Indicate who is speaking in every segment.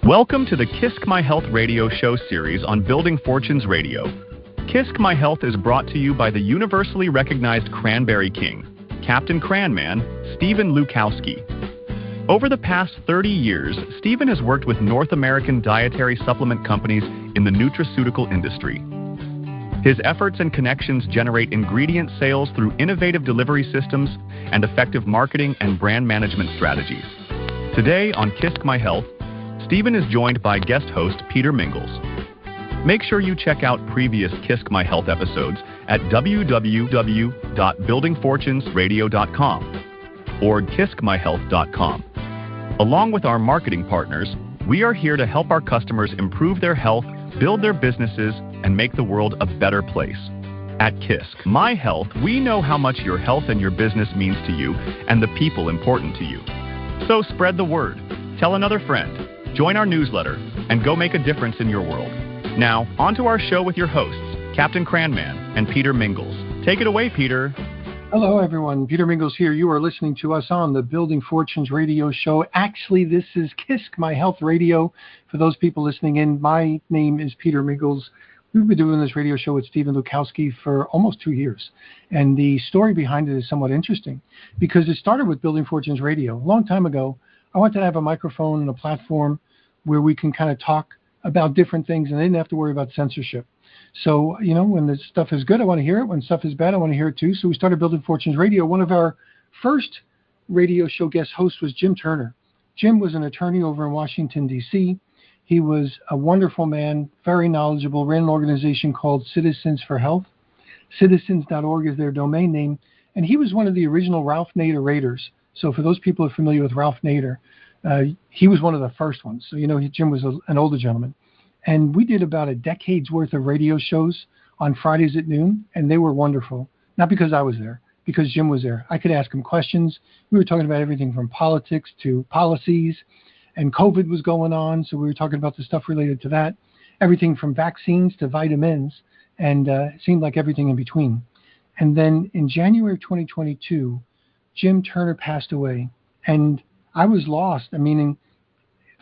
Speaker 1: Welcome to the KISC My Health Radio show series on Building Fortunes Radio. KISC My Health is brought to you by the universally recognized Cranberry King, Captain Cranman, Stephen Lukawski. Over the past 30 years, Stephen has worked with North American dietary supplement companies in the nutraceutical industry. His efforts and connections generate ingredient sales through innovative delivery systems and effective marketing and brand management strategies. Today on KISC My Health, Stephen is joined by guest host Peter Mingils. Make sure you check out previous KISC My Health episodes at www.buildingfortunesradio.com or KISCMyHealth.com. Along with our marketing partners, we are here to help our customers improve their health, build their businesses, and make the world a better place. At KISC My Health, we know how much your health and your business means to you and the people important to you. So spread the word, tell another friend, join our newsletter, and go make a difference in your world. Now, on to our show with your hosts, Captain Cranman and Peter Mingils. Take it away, Peter.
Speaker 2: Hello, everyone. Peter Mingils here. You are listening to us on the Building Fortunes Radio show. Actually, this is KISC My Health Radio. For those people listening in, my name is Peter Mingils. We've been doing this radio show with Stephen Lukawski for almost 2 years. And the story behind it is somewhat interesting because it started with Building Fortunes Radio. A long time ago, I wanted to have a microphone and a platform where we can kind of talk about different things and I didn't have to worry about censorship. So, you know, when the stuff is good, I want to hear it. When stuff is bad, I want to hear it too. So we started Building Fortunes Radio. One of our first radio show guest hosts was Jim Turner. Jim was an attorney over in Washington, D.C. He was a wonderful man, very knowledgeable, ran an organization called Citizens for Health. Citizens.org is their domain name. And he was one of the original Ralph Nader Raiders. So for those people who are familiar with Ralph Nader, he was one of the first ones. So, you know, Jim was an older gentleman. And we did about a decade's worth of radio shows on Fridays at noon, and they were wonderful. Not because I was there, because Jim was there. I could ask him questions. We were talking about everything from politics to policies, and COVID was going on, so we were talking about the stuff related to that. Everything from vaccines to vitamins, and it seemed like everything in between. And then in January of 2022, Jim Turner passed away, and I was lost. I mean,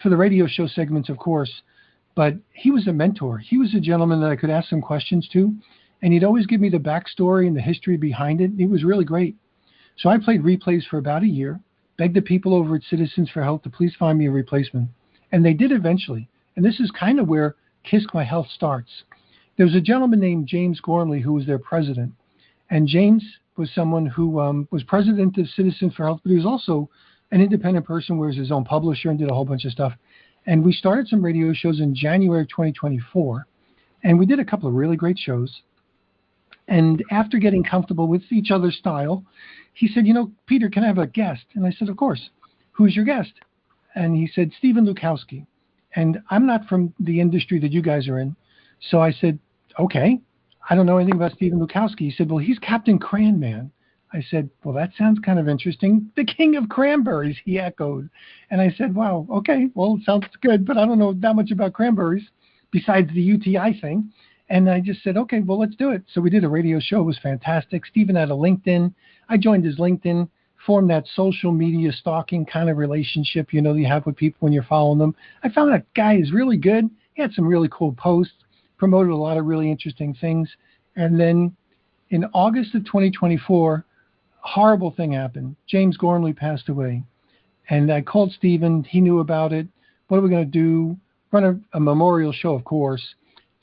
Speaker 2: for the radio show segments, of course, but he was a mentor. He was a gentleman that I could ask some questions to, and he'd always give me the backstory and the history behind it. It was really great. So I played replays for about a year, begged the people over at Citizens for Health to please find me a replacement, and they did eventually. And this is kind of where KISC My Health starts. There was a gentleman named James Gormley who was their president, and James was someone who was president of Citizens for Health, but he was also an independent person, wears his own publisher and did a whole bunch of stuff. And we started some radio shows in January of 2024, and we did a couple of really great shows. And after getting comfortable with each other's style, he said, you know, Peter, can I have a guest? And I said, of course. Who's your guest? And he said, Stephen Lukawski. And I'm not from the industry that you guys are in. So I said, okay, I don't know anything about Stephen Lukawski. He said, well, he's Captain Cranman. I said, well, that sounds kind of interesting. The King of Cranberries, he echoed. And I said, wow, okay, well, it sounds good, but I don't know that much about cranberries besides the UTI thing. And I just said, okay, well, let's do it. So we did a radio show. It was fantastic. Stephen had a LinkedIn. I joined his LinkedIn, formed that social media stalking kind of relationship, you know, you have with people when you're following them. I found that guy is really good. He had some really cool posts, promoted a lot of really interesting things. And then in August of 2024, horrible thing happened. James Gormley passed away. And I called Stephen. He knew about it. What are we going to do? Run a memorial show, of course.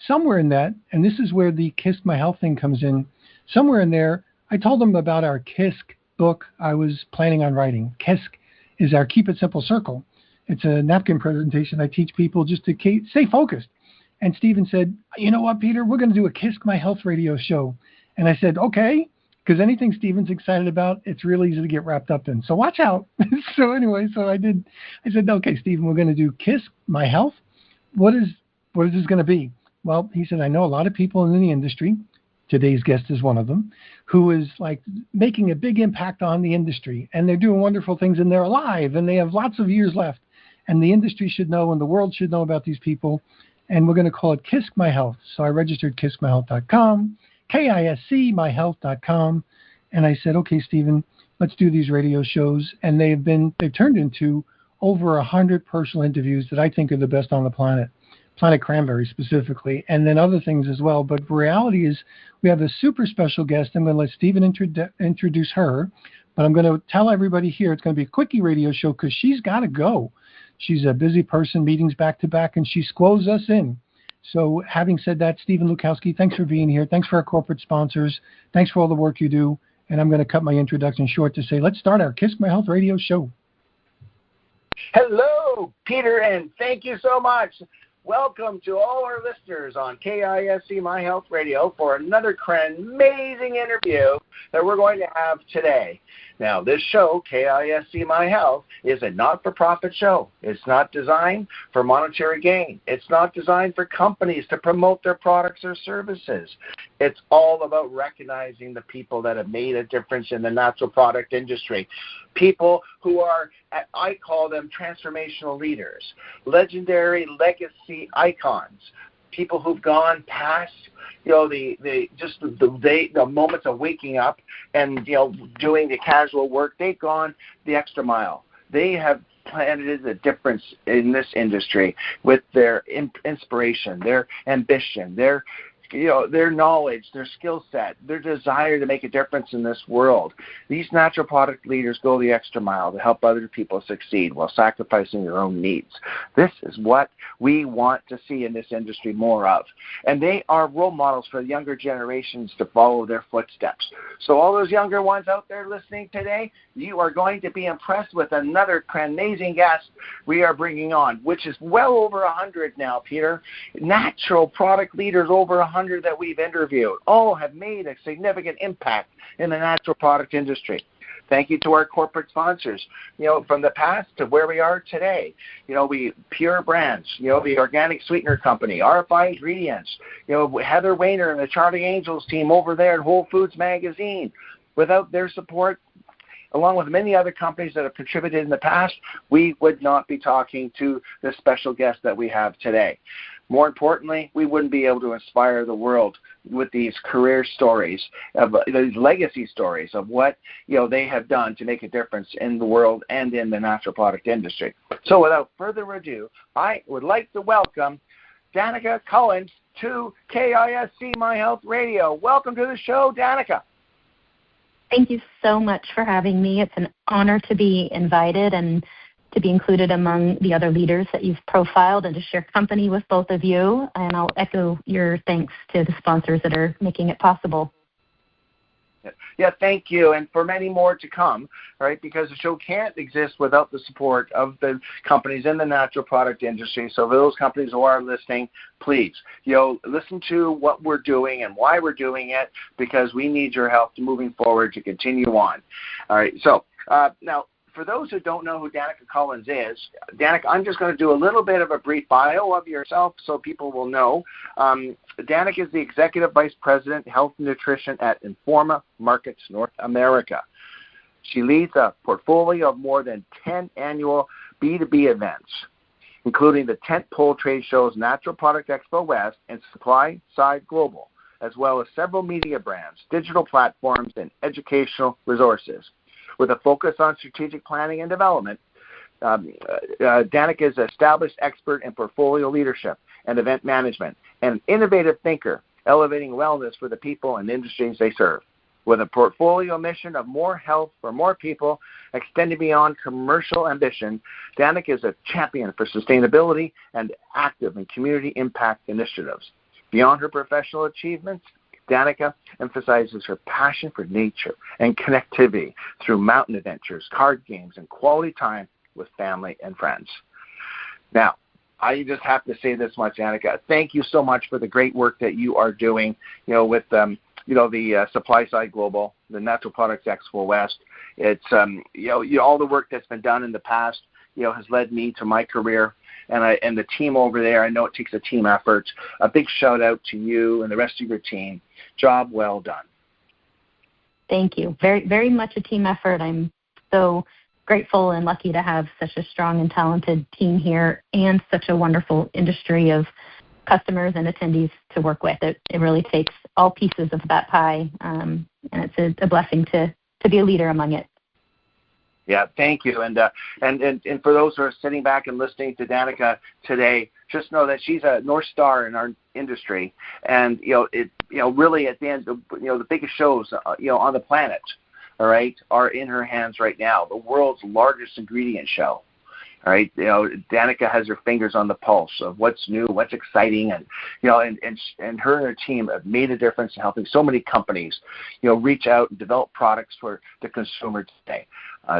Speaker 2: Somewhere in that, and this is where the KISC My Health thing comes in, somewhere in there, I told him about our KISC book I was planning on writing. KISC is our Keep It Simple Circle. It's a napkin presentation I teach people just to stay focused. And Stephen said, you know what, Peter, we're going to do a KISC My Health radio show. And I said, okay. Because anything Stephen's excited about, it's real easy to get wrapped up in. So watch out. So anyway, I said, okay, Stephen, we're going to do KISC My Health. What is this going to be? Well, he said, I know a lot of people in the industry. Today's guest is one of them, who is like making a big impact on the industry. And they're doing wonderful things and they're alive and they have lots of years left. And the industry should know and the world should know about these people. And we're going to call it KISC My Health. So I registered KISCMyHealth.com. KISCMyHealth.com. And I said, okay, Stephen, let's do these radio shows. And they've turned into over 100 personal interviews that I think are the best on the planet. Planet Cranberry specifically, and then other things as well. But reality is we have a super special guest. I'm going to let Stephen introduce her, but I'm going to tell everybody here it's going to be a quickie radio show because she's got to go. She's a busy person, meetings back to back, and she squoze us in. So having said that, Stephen Lukawski, thanks for being here. Thanks for our corporate sponsors. Thanks for all the work you do. And I'm going to cut my introduction short to say, let's start our KISC My Health Radio show.
Speaker 3: Hello, Peter, and thank you so much. Welcome to all our listeners on KISC My Health Radio for another amazing interview that we're going to have today. Now, this show, KISC My Health, is a not-for-profit show. It's not designed for monetary gain. It's not designed for companies to promote their products or services. It's all about recognizing the people that have made a difference in the natural product industry. People who are, I call them transformational leaders, legendary legacy icons, people who've gone past, the moments of waking up and, doing the casual work. They've gone the extra mile. They have planted a difference in this industry with their inspiration, their ambition, their knowledge, their skill set, their desire to make a difference in this world. These natural product leaders go the extra mile to help other people succeed while sacrificing their own needs. This is what we want to see in this industry more of. And they are role models for the younger generations to follow their footsteps. So all those younger ones out there listening today, you are going to be impressed with another amazing guest we are bringing on, which is well over 100 now, Peter. Natural product leaders over 100 that we've interviewed all have made a significant impact in the natural product industry. Thank you to our corporate sponsors, from the past to where we are today. We Pure Brands, the Organic Sweetener Company, RFI Ingredients, Heather Weiner and the Charlie Angels team over there at Whole Foods Magazine. Without their support, along with many other companies that have contributed in the past, we would not be talking to the special guest that we have today. More importantly, we wouldn't be able to inspire the world with these career stories, these legacy stories of what they have done to make a difference in the world and in the natural product industry. So without further ado, I would like to welcome Danica Cullins to KISC My Health Radio. Welcome to the show, Danica.
Speaker 4: Thank you so much for having me. It's an honor to be invited and to be included among the other leaders that you've profiled and to share company with both of you. And I'll echo your thanks to the sponsors that are making it possible.
Speaker 3: Yeah, thank you, and for many more to come, right, because the show can't exist without the support of the companies in the natural product industry. So for those companies who are listening, please, listen to what we're doing and why we're doing it, because we need your help moving forward to continue on. All right, so now, for those who don't know who Danica Cullins is, Danica, I'm just going to do a little bit of a brief bio of yourself so people will know. Danica is the Executive Vice President, Health and Nutrition at Informa Markets North America. She leads a portfolio of more than 10 annual B2B events, including the tentpole trade shows Natural Product Expo West and SupplySide Global, as well as several media brands, digital platforms, and educational resources. With a focus on strategic planning and development, Danica is an established expert in portfolio leadership and event management and an innovative thinker, elevating wellness for the people and industries they serve. With a portfolio mission of more health for more people, extending beyond commercial ambition, Danica is a champion for sustainability and active in community impact initiatives. Beyond her professional achievements, Danica emphasizes her passion for nature and connectivity through mountain adventures, card games, and quality time with family and friends. Now, I just have to say this much, Danica. Thank you so much for the great work that you are doing, with the SupplySide Global, the Natural Products Expo West. It's all the work that's been done in the past, has led me to my career. And the team over there, I know it takes a team effort. A big shout out to you and the rest of your team. Job well done.
Speaker 4: Thank you. Very, very much a team effort. I'm so grateful and lucky to have such a strong and talented team here and such a wonderful industry of customers and attendees to work with. It really takes all pieces of that pie, and it's a blessing to be a leader among it.
Speaker 3: Yeah, thank you. And for those who are sitting back and listening to Danica today, just know that she's a North Star in our industry. And really at the end, the biggest shows on the planet, all right, are in her hands right now. The world's largest ingredient show. All right, Danica has her fingers on the pulse of what's new, what's exciting, and and her and her team have made a difference in helping so many companies, reach out and develop products for the consumer today.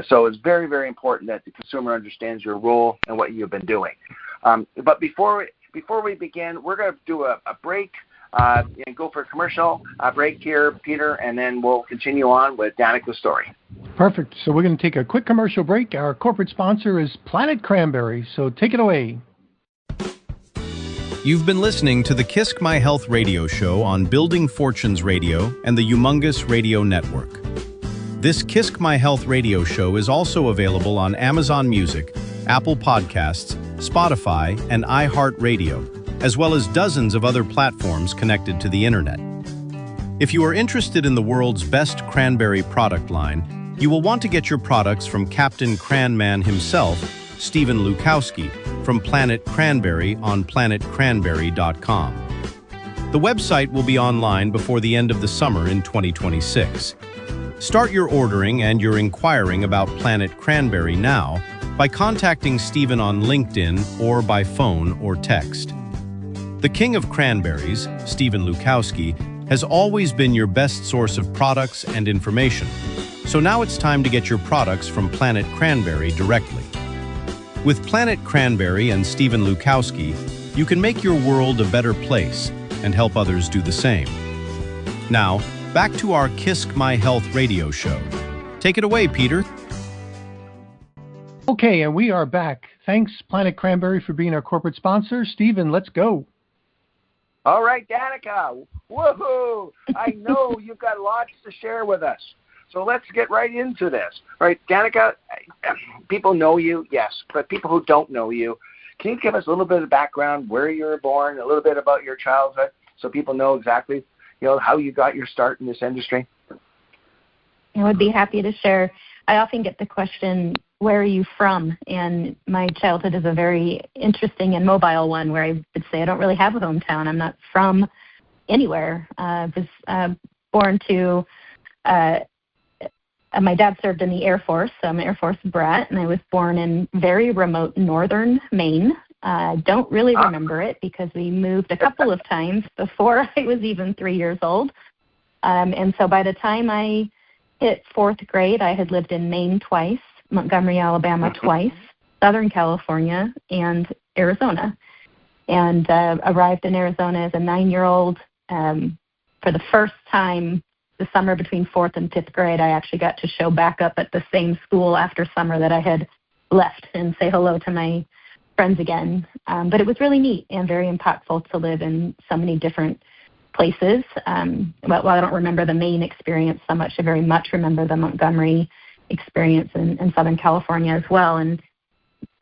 Speaker 3: So it's very, very important that the consumer understands your role and what you've been doing. But before we begin, we're going to do a break and go for a commercial break here, Peter, and then we'll continue on with Danica's story.
Speaker 2: Perfect. So we're going to take a quick commercial break. Our corporate sponsor is Planet Cranberry, so take it away.
Speaker 1: You've been listening to the KISC My Health Radio show on Building Fortunes Radio and the Humongous Radio Network. This KISC My Health Radio show is also available on Amazon Music, Apple Podcasts, Spotify, and iHeartRadio, as well as dozens of other platforms connected to the internet. If you are interested in the world's best cranberry product line, you will want to get your products from Captain Cranman himself, Stephen Lukawski, from Planet Cranberry on planetcranberry.com. The website will be online before the end of the summer in 2026. Start your ordering and your inquiring about Planet Cranberry now by contacting Stephen on LinkedIn or by phone or text. The King of Cranberries, Stephen Lukawski, has always been your best source of products and information. So now it's time to get your products from Planet Cranberry directly. With Planet Cranberry and Stephen Lukawski, you can make your world a better place and help others do the same. Now, back to our KISC My Health radio show. Take it away, Peter.
Speaker 2: Okay, and we are back. Thanks, Planet Cranberry, for being our corporate sponsor. Stephen, let's go.
Speaker 3: All right, Danica. Woohoo! I know you've got lots to share with us. So let's get right into this. All right, Danica, people know you, yes, but people who don't know you, can you give us a little bit of background, where you were born, a little bit about your childhood, so people know exactly, how you got your start in this industry?
Speaker 4: I would be happy to share. I often get the question, where are you from? And my childhood is a very interesting and mobile one where I would say I don't really have a hometown. I'm not from anywhere. I was born to... my dad served in the Air Force, so I'm an Air Force brat, and I was born in very remote northern Maine. I don't really remember it because we moved a couple of times before I was even 3 years old. And so by the time I hit fourth grade, I had lived in Maine twice, Montgomery, Alabama twice, Southern California, and Arizona. And arrived in Arizona as a 9-year-old. For the first time, the summer between fourth and fifth grade, I actually got to show back up at the same school after summer that I had left and say hello to my friends again. But it was really neat and very impactful to live in so many different places. While I don't remember the Maine experience so much, I very much remember the Montgomery experience in Southern California as well. And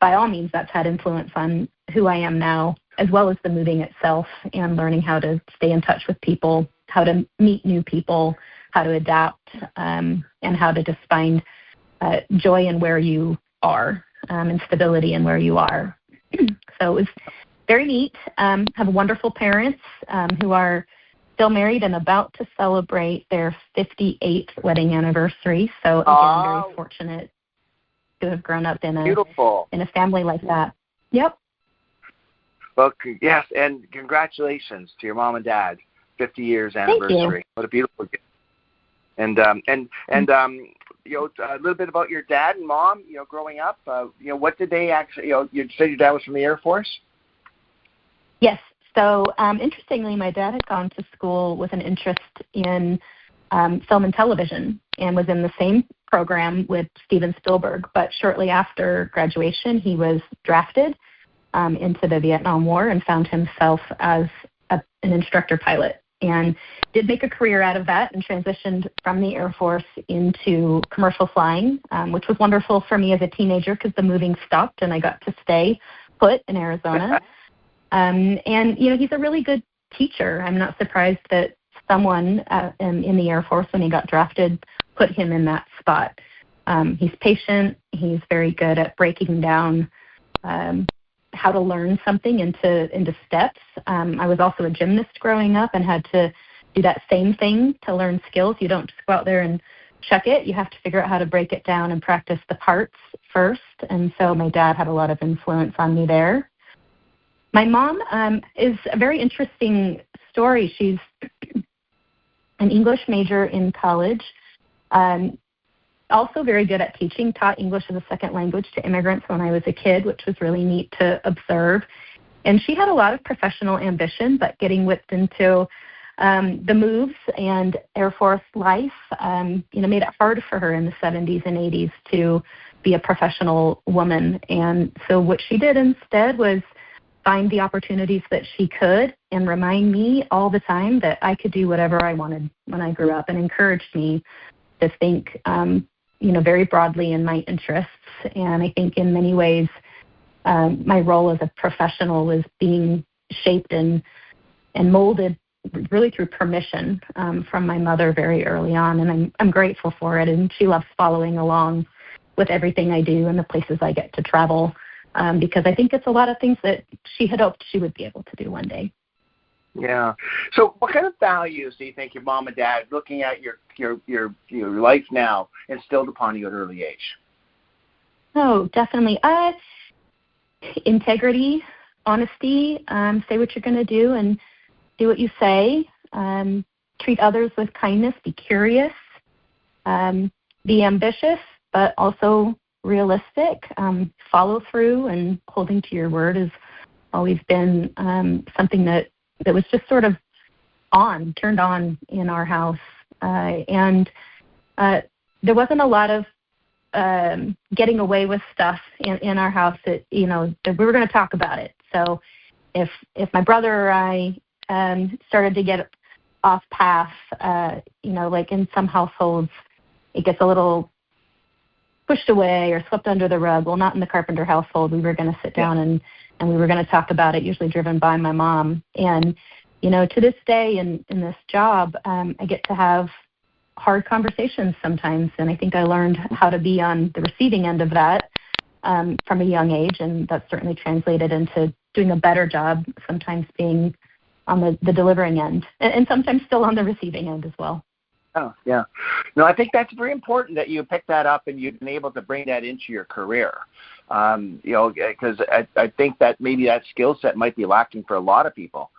Speaker 4: by all means, that's had influence on who I am now, as well as the moving itself and learning how to stay in touch with people, how to meet new people, how to adapt, and how to just find joy in where you are and stability in where you are. So it was very neat. Have wonderful parents who are still married and about to celebrate their 58th wedding anniversary. So again, very fortunate to have grown up in a family like that. Yep.
Speaker 3: Well, yes, and congratulations to your mom and dad. 50 years anniversary. What a beautiful gift. And a little bit about your dad and mom, growing up. What did they actually, you said your dad was from the Air Force?
Speaker 4: Yes. So interestingly, my dad had gone to school with an interest in film and television and was in the same program with Steven Spielberg. But shortly after graduation, he was drafted into the Vietnam War and found himself as an instructor pilot. And did make a career out of that and transitioned from the Air Force into commercial flying, which was wonderful for me as a teenager because the moving stopped and I got to stay put in Arizona. And he's a really good teacher. I'm not surprised that someone in the Air Force, when he got drafted, put him in that spot. He's patient. He's very good at breaking down how to learn something into steps. I was also a gymnast growing up and had to do that same thing to learn skills. You don't just go out there and check it. You have to figure out how to break it down and practice the parts first. And so my dad had a lot of influence on me there. My mom is a very interesting story. She's an English major in college, also very good at teaching, taught English as a second language to immigrants when I was a kid, which was really neat to observe. And she had a lot of professional ambition, but getting whipped into the moves and Air Force life, made it hard for her in the 70s and 80s to be a professional woman. And so what she did instead was find the opportunities that she could and remind me all the time that I could do whatever I wanted when I grew up, and encouraged me to think, very broadly in my interests. And I think in many ways, my role as a professional was being shaped and molded really through permission from my mother very early on, and I'm grateful for it. And she loves following along with everything I do and the places I get to travel, because I think it's a lot of things that she had hoped she would be able to do one day.
Speaker 3: Yeah. So what kind of values do you think your mom and dad, looking at your life now, instilled upon you at an early age?
Speaker 4: Oh, definitely. Integrity, honesty, say what you're going to do and do what you say. Treat others with kindness. Be curious. Be ambitious, but also realistic. Follow through and holding to your word has always been something that was just sort of turned on in our house. And there wasn't a lot of getting away with stuff in our house that that we were going to talk about it. So if my brother or I started to get off path, like in some households, it gets a little pushed away or swept under the rug. Well, not in the Carpenter household. We were going to sit down and we were going to talk about it, usually driven by my mom. And, to this day in this job, I get to have hard conversations sometimes. And I think I learned how to be on the receiving end of that from a young age. And that's certainly translated into doing a better job, sometimes being on the delivering end and sometimes still on the receiving end as well.
Speaker 3: Oh, yeah. No, I think that's very important that you picked that up and you've been able to bring that into your career. Because I think that maybe that skill set might be lacking for a lot of people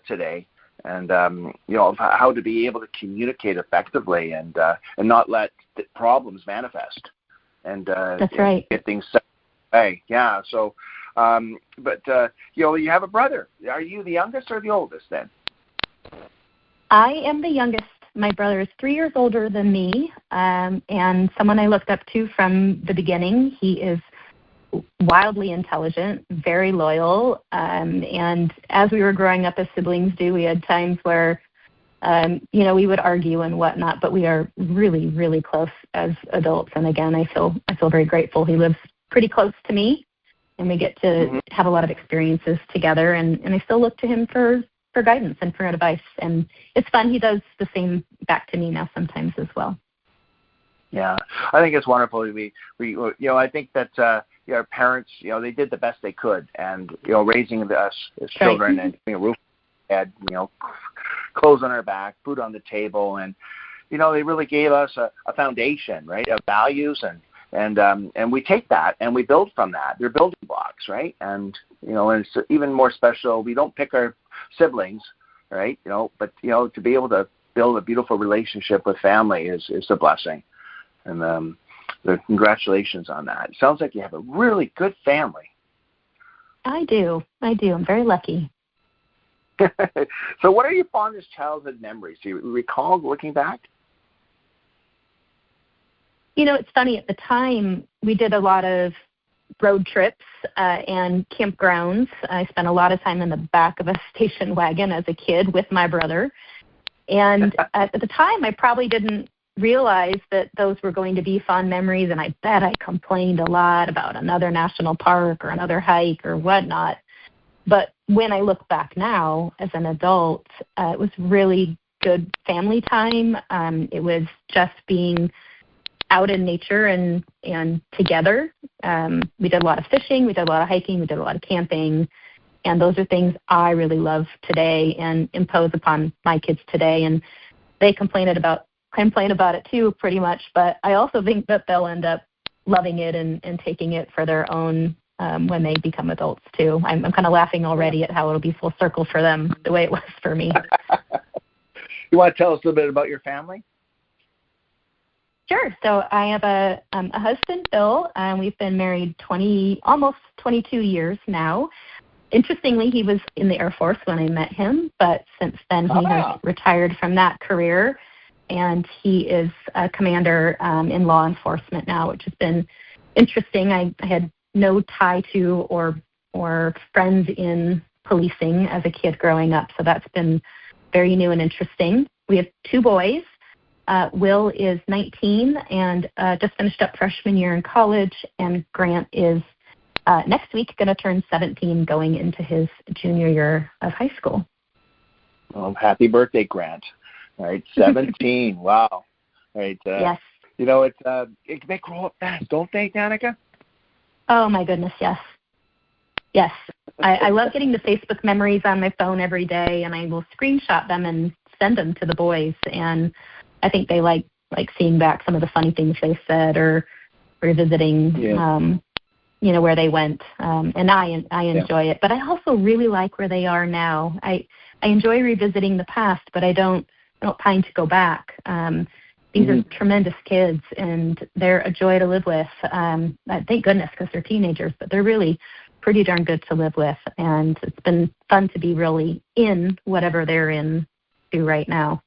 Speaker 3: today. And, how to be able to communicate effectively and not let the problems manifest. And
Speaker 4: that's right.
Speaker 3: Get things set away. Yeah. So, you have a brother. Are you the youngest or the oldest then?
Speaker 4: I am the youngest. My brother is 3 years older than me, and someone I looked up to from the beginning. He is wildly intelligent, very loyal, and as we were growing up as siblings do, we had times where, we would argue and whatnot, but we are really, really close as adults. And again, I feel very grateful. He lives pretty close to me, and we get to have a lot of experiences together, and I still look to him for guidance and for advice. And it's fun. He does the same back to me now sometimes as well.
Speaker 3: Yeah, I think it's wonderful. We I think that our parents, they did the best they could, and raising us as children, and a roof over our head, clothes on our back, food on the table, and they really gave us a foundation, right, of values, and we take that and we build from that. They're building blocks, right? And and it's even more special. We don't pick our siblings, right? But to be able to build a beautiful relationship with family is a blessing. And congratulations on that. It sounds like you have a really good family.
Speaker 4: I do. I'm very lucky.
Speaker 3: So what are your fondest childhood memories? Do you recall looking back?
Speaker 4: It's funny. At the time, we did a lot of road trips and campgrounds. I spent a lot of time in the back of a station wagon as a kid with my brother. And at the time, I probably didn't realize that those were going to be fun memories, and I bet I complained a lot about another national park or another hike or whatnot. But when I look back now as an adult, it was really good family time. It was just being out in nature and together. We did a lot of fishing, we did a lot of hiking, we did a lot of camping, and those are things I really love today and impose upon my kids today. And they complain about it too, pretty much. But I also think that they'll end up loving it and taking it for their own when they become adults too. I'm kind of laughing already at how it'll be full circle for them the way it was for me.
Speaker 3: You want to tell us a little bit about your family?
Speaker 4: Sure. So I have a husband, Bill, and we've been married almost 22 years now. Interestingly, he was in the Air Force when I met him, but since then he has retired from that career, and he is a commander in law enforcement now, which has been interesting. I had no tie to or friends in policing as a kid growing up, so that's been very new and interesting. We have 2 boys. Will is 19 and just finished up freshman year in college, and Grant is next week going to turn 17 going into his junior year of high school.
Speaker 3: Well, happy birthday, Grant. All right, 17. Wow. All right.
Speaker 4: Yes.
Speaker 3: You know, they grow up fast, don't they, Danica?
Speaker 4: Oh, my goodness, yes. Yes. I love getting the Facebook memories on my phone every day, and I will screenshot them and send them to the boys. And I think they like seeing back some of the funny things they said or revisiting, where they went. And I enjoy it. But I also really like where they are now. I enjoy revisiting the past, but I don't pine to go back. These are tremendous kids, and they're a joy to live with. Thank goodness, because they're teenagers, but they're really pretty darn good to live with. And it's been fun to be really in whatever they're in to right now.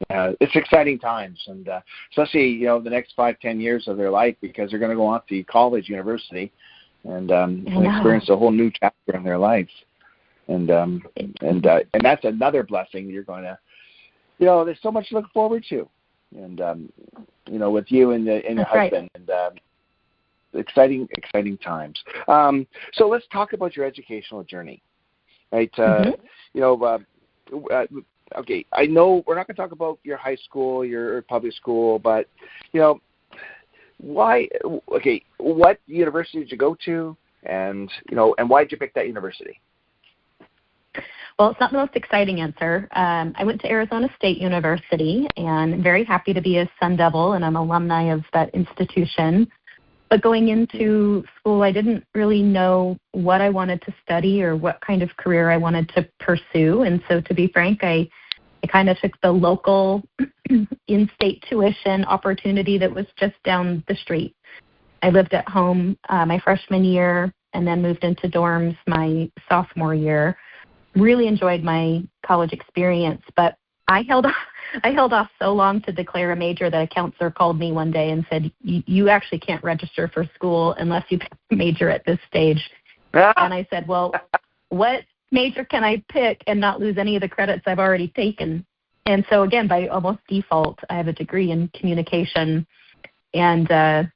Speaker 3: It's exciting times, and especially the next 5-10 years of their life, because they're going to go on to college, university, and experience a whole new chapter in their lives. And that's another blessing. You're going to, there's so much to look forward to, and with you and your husband, right. And exciting times. So let's talk about your educational journey, right? Okay, I know we're not going to talk about your high school, your public school, but why? Okay, what university did you go to, and why did you pick that university?
Speaker 4: Well, it's not the most exciting answer. I went to Arizona State University, and I'm very happy to be a Sun Devil and an alumni of that institution. But going into school, I didn't really know what I wanted to study or what kind of career I wanted to pursue. And so, to be frank, I kind of took the local in-state tuition opportunity that was just down the street. I lived at home my freshman year and then moved into dorms my sophomore year. Really enjoyed my college experience, but I held off so long to declare a major that a counselor called me one day and said, you actually can't register for school unless you pick a major at this stage. And I said, well, what major can I pick and not lose any of the credits I've already taken? And so again, by almost default, I have a degree in communication. And, I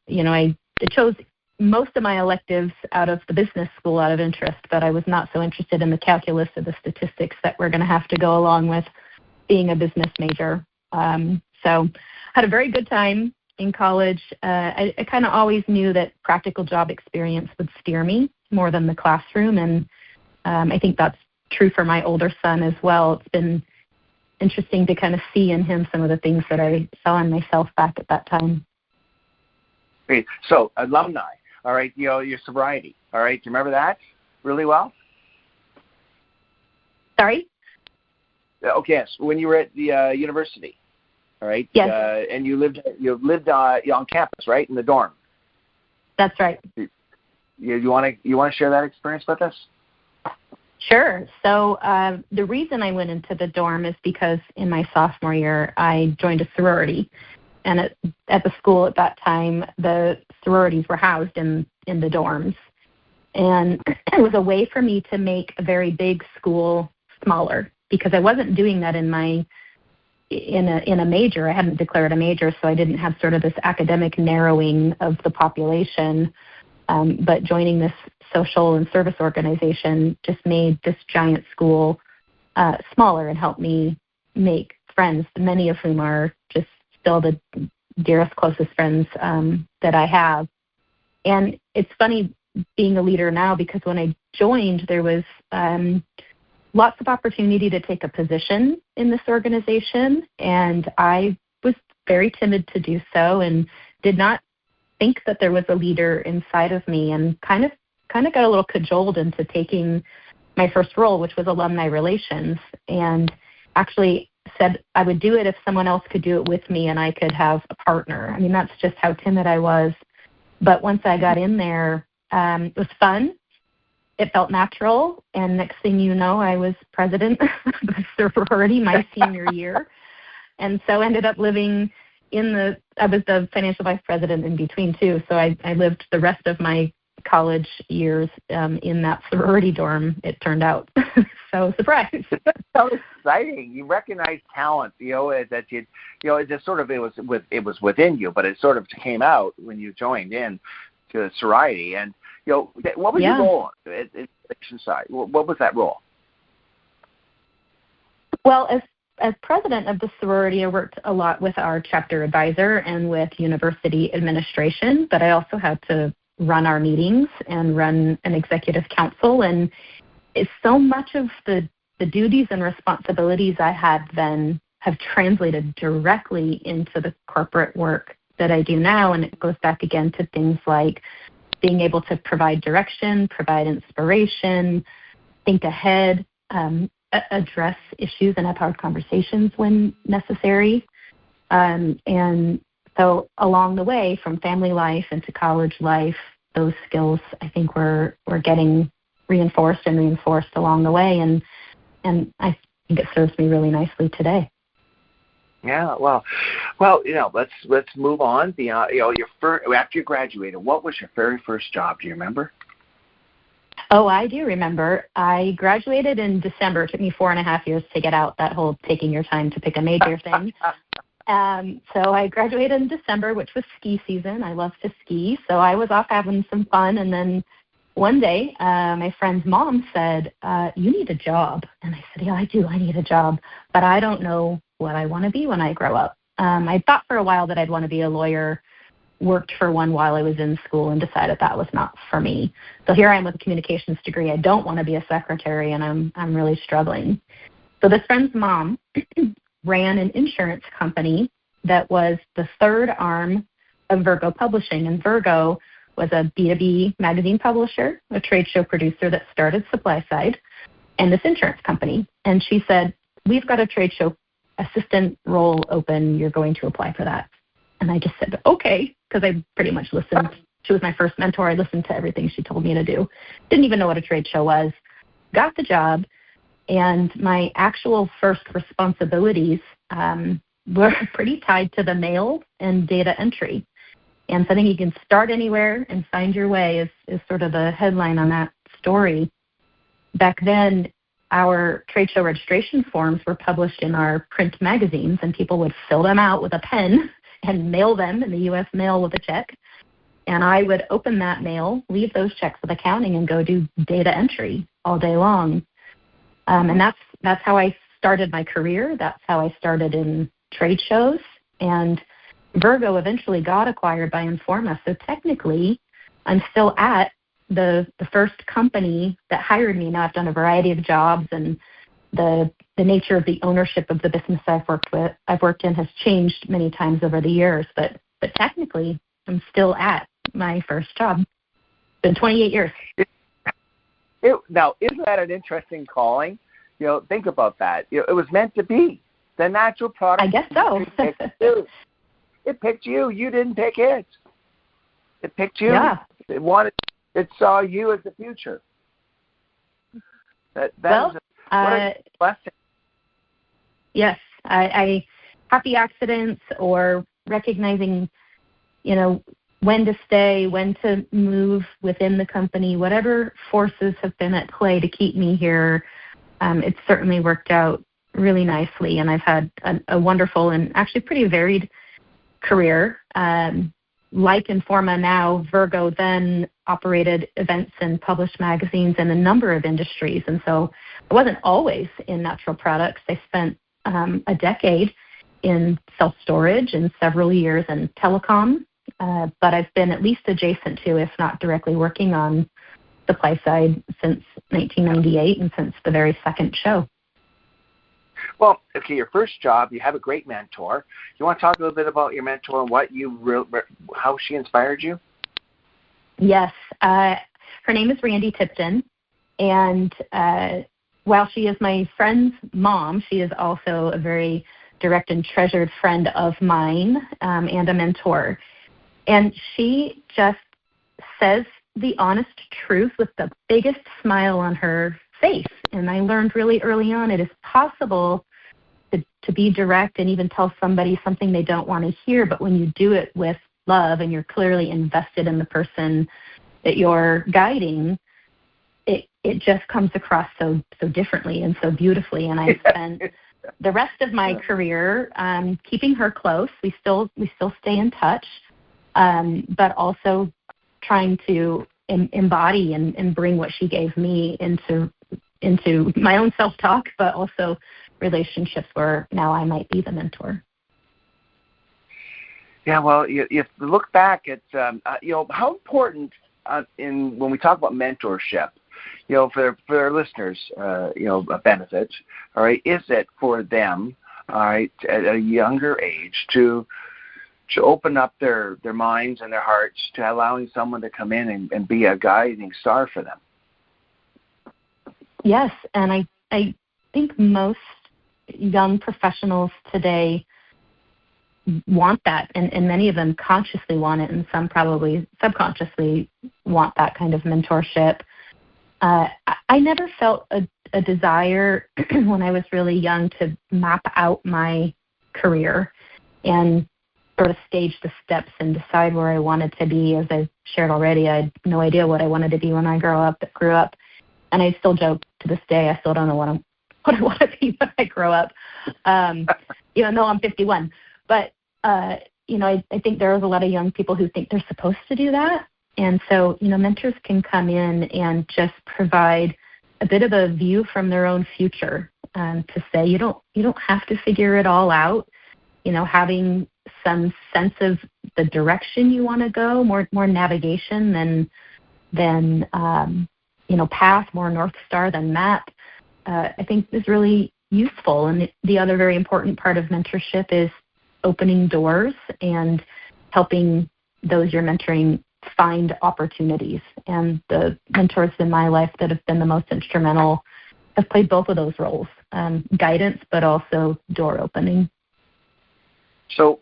Speaker 4: chose most of my electives out of the business school out of interest, but I was not so interested in the calculus or the statistics that were going to have to go along with being a business major. So had a very good time in college. I kind of always knew that practical job experience would steer me more than the classroom. And I think that's true for my older son as well. It's been interesting to kind of see in him some of the things that I saw in myself back at that time.
Speaker 3: Great. So alumni, all right, your sobriety, all right, do you remember that really well?
Speaker 4: Sorry?
Speaker 3: Okay, yes, when you were at the university, all right?
Speaker 4: Yes.
Speaker 3: And you lived on campus, right, in the dorm?
Speaker 4: That's right.
Speaker 3: You want to share that experience with us?
Speaker 4: Sure. So the reason I went into the dorm is because in my sophomore year, I joined a sorority. And at the school at that time, the sororities were housed in the dorms. And it was a way for me to make a very big school smaller, because I wasn't doing that in a major. I hadn't declared a major, so I didn't have sort of this academic narrowing of the population. But joining this social and service organization just made this giant school smaller and helped me make friends, many of whom are just still the dearest, closest friends that I have. And it's funny being a leader now, because when I joined, there was lots of opportunity to take a position in this organization, and I was very timid to do so and did not think that there was a leader inside of me, and kind of got a little cajoled into taking my first role, which was alumni relations, and actually said I would do it if someone else could do it with me and I could have a partner. I mean, that's just how timid I was. But once I got in there, it was fun. It felt natural. And next thing you know, I was president of the sorority my senior year. And so ended up living I was the financial vice president in between too. So I lived the rest of my college years in that sorority dorm, it turned out. So surprise.
Speaker 3: That's so exciting. You recognize talent, that it just sort of, it was within you, but it sort of came out when you joined in to the sorority. And what was your role at SupplySide? What was that role?
Speaker 4: Well, as president of the sorority, I worked a lot with our chapter advisor and with university administration, but I also had to run our meetings and run an executive council. And so much of the duties and responsibilities I had then have translated directly into the corporate work that I do now. And it goes back again to things like being able to provide direction, provide inspiration, think ahead, address issues and have hard conversations when necessary. And so along the way, from family life into college life, those skills, I think, were getting reinforced along the way. And I think it serves me really nicely today.
Speaker 3: Yeah, well, let's move on. After you graduated, what was your very first job? Do you remember?
Speaker 4: Oh, I do remember. I graduated in December. It took me 4.5 years to get out, that whole taking your time to pick a major thing. So I graduated in December, which was ski season. I love to ski. So I was off having some fun. And then one day, my friend's mom said, you need a job. And I said, yeah, I do. I need a job. But I don't know what I want to be when I grow up. I thought for a while that I'd want to be a lawyer, worked for one while I was in school, and decided that was not for me. So here I am with a communications degree. I don't want to be a secretary, and I'm really struggling. So this friend's mom ran an insurance company that was the third arm of Virgo Publishing. And Virgo was a B2B magazine publisher, a trade show producer that started SupplySide, and this insurance company. And she said, we've got a trade show assistant role open. You're going to apply for that. And I just said, okay, because I pretty much listened. She was my first mentor. I listened to everything she told me to do. Didn't even know what a trade show was. Got the job. And my actual first responsibilities were pretty tied to the mail and data entry. And so I think you can start anywhere and find your way is sort of the headline on that story. Back then, our trade show registration forms were published in our print magazines, and people would fill them out with a pen and mail them in the U.S. mail with a check. And I would open that mail, leave those checks with accounting, and go do data entry all day long. And that's how I started my career. That's how I started in trade shows. And Virgo eventually got acquired by Informa. So technically, I'm still at the first company that hired me. Now I've done a variety of jobs, and the nature of the ownership of the business I've worked in has changed many times over the years. But technically, I'm still at my first job. It's been 28 years.
Speaker 3: Now, isn't that an interesting calling? Think about that. It was meant to be. The natural product.
Speaker 4: I guess so.
Speaker 3: It picked you. You didn't pick it. It picked you.
Speaker 4: Yeah.
Speaker 3: It saw you as the future. What a blessing.
Speaker 4: Yes. I happy accidents or recognizing, when to stay, when to move within the company, whatever forces have been at play to keep me here, it's certainly worked out really nicely. And I've had a wonderful and actually pretty varied career. Like Informa now, Virgo then operated events and published magazines in a number of industries. And so I wasn't always in natural products. I spent a decade in self-storage and several years in telecom, but I've been at least adjacent to, if not directly working on SupplySide since 1998 and since the very second show.
Speaker 3: Well, okay, your first job, you have a great mentor. You want to talk a little bit about your mentor and how she inspired you?
Speaker 4: Yes. Her name is Randy Tipton, and while she is my friend's mom, she is also a very direct and treasured friend of mine and a mentor. And she just says the honest truth with the biggest smile on her face. And I learned really early on it is possible to be direct and even tell somebody something they don't want to hear, but when you do it with love and you're clearly invested in the person that you're guiding, it just comes across so differently and so beautifully. And I spent the rest of my career keeping her close. We still stay in touch, but also trying to embody and bring what she gave me into my own self-talk, but also relationships where now I might be the mentor.
Speaker 3: Yeah, well, if you look back at, how important when we talk about mentorship, for our listeners, a benefit, all right, is it for them, all right, at a younger age to open up their minds and their hearts to allowing someone to come in and be a guiding star for them?
Speaker 4: Yes, and I think most young professionals today want that, and many of them consciously want it, and some probably subconsciously want that kind of mentorship. I never felt a desire when I was really young to map out my career and sort of stage the steps and decide where I wanted to be. As I've shared already, I had no idea what I wanted to be when I grew up, and I still joke to this day, I still don't know what I want to be when I grow up, even though I'm 51. But, I think there's a lot of young people who think they're supposed to do that. And so, mentors can come in and just provide a bit of a view from their own future to say, you don't have to figure it all out. Having some sense of the direction you want to go, more navigation than path, more North Star than map, I think is really useful. And the other very important part of mentorship is opening doors and helping those you're mentoring find opportunities. And the mentors in my life that have been the most instrumental have played both of those roles, guidance, but also door opening.
Speaker 3: So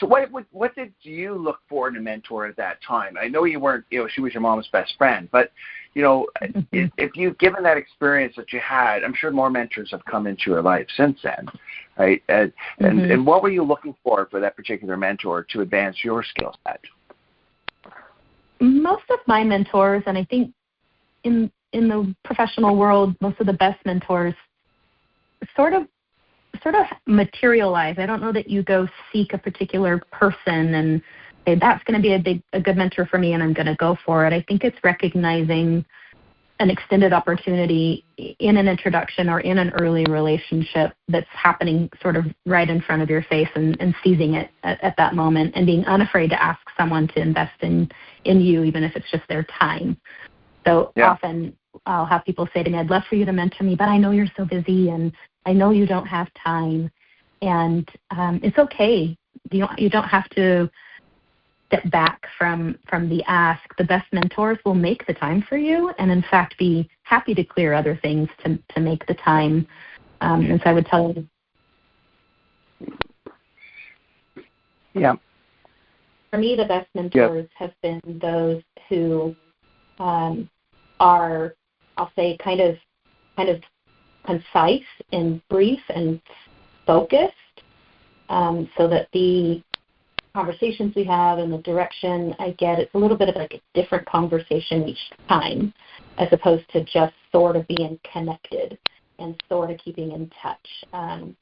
Speaker 3: what did you look for in a mentor at that time? I know you weren't, she was your mom's best friend, but, if you've given that experience that you had, I'm sure more mentors have come into your life since then, right? And what were you looking for that particular mentor to advance your skill set?
Speaker 4: Most of my mentors, and I think in the professional world, most of the best mentors sort of materialize. I don't know that you go seek a particular person and say, that's going to be a good mentor for me and I'm going to go for it. I think it's recognizing an extended opportunity in an introduction or in an early relationship that's happening sort of right in front of your face and seizing it at that moment and being unafraid to ask someone to invest in you, even if it's just their time. So often I'll have people say to me, I'd love for you to mentor me, but I know you're so busy and I know you don't have time. And it's okay. You don't have to step back from the ask. The best mentors will make the time for you and, in fact, be happy to clear other things to make the time. And so I would tell you.
Speaker 3: Yeah.
Speaker 4: For me, the best mentors have been those who are, I'll say, kind of concise and brief and focused, so that the conversations we have and the direction I get, it's a little bit of like a different conversation each time, as opposed to just sort of being connected and sort of keeping in touch. I,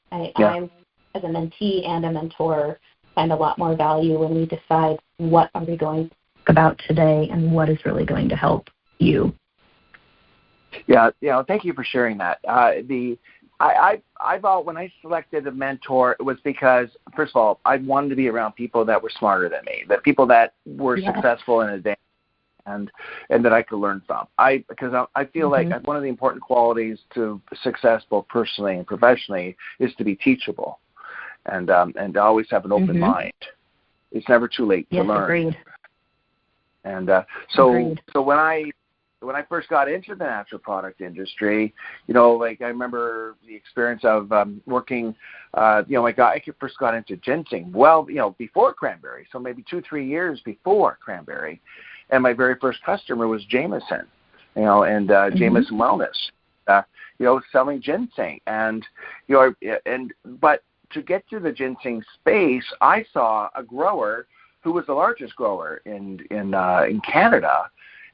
Speaker 4: as a mentee and a mentor, find a lot more value when we decide what are we going to talk about today and what is really going to help you.
Speaker 3: Yeah, thank you for sharing that. I thought when I selected a mentor, it was because, first of all, I wanted to be around people that were smarter than me, that people that were successful in advance, and that I could learn from. Because I feel like one of the important qualities to success, both personally and professionally, is to be teachable, and to always have an open mind. It's never too late to learn.
Speaker 4: Agreed.
Speaker 3: And so when I first got into the natural product industry, I remember the experience of working, I first got into ginseng, before cranberry, so maybe 2-3 years before cranberry. And my very first customer was Jameson, and Jameson Wellness, selling ginseng. And, but to get to the ginseng space, I saw a grower who was the largest grower in Canada,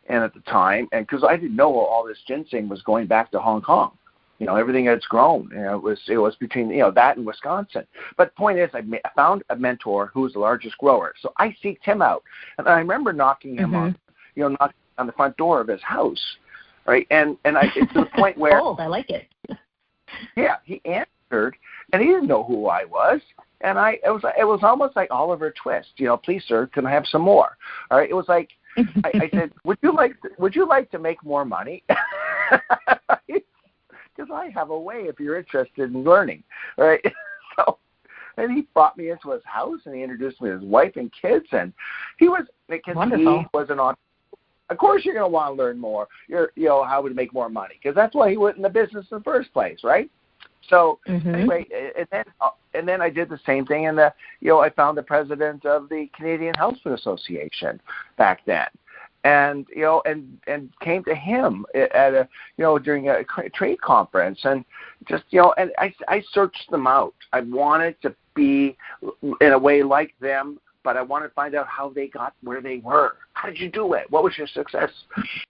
Speaker 3: and at the time, and because I didn't know all this ginseng was going back to Hong Kong, everything that's grown, it was between that and Wisconsin. But the point is, I found a mentor who was the largest grower, so I seeked him out, and I remember knocking him on, knocking on the front door of his house, right, and it's to the point where
Speaker 4: I like it.
Speaker 3: Yeah, he answered, and he didn't know who I was. And it was almost like Oliver Twist. Please, sir, can I have some more? All right. It was like I said, would you like to make more money? Because I have a way if you're interested in learning. All right. So, and he brought me into his house and he introduced me to his wife and kids, and he was wonderful. He was an entrepreneur. Of course, you're going to want to learn more. How to make more money, because that's why he went in the business in the first place, right? So anyway, and then I did the same thing, and I found the president of the Canadian Health Food Association back then, and and came to him at a during a trade conference, and just and I searched them out. I wanted to be in a way like them, but I wanted to find out how they got where they were. How did you do it? What was your success?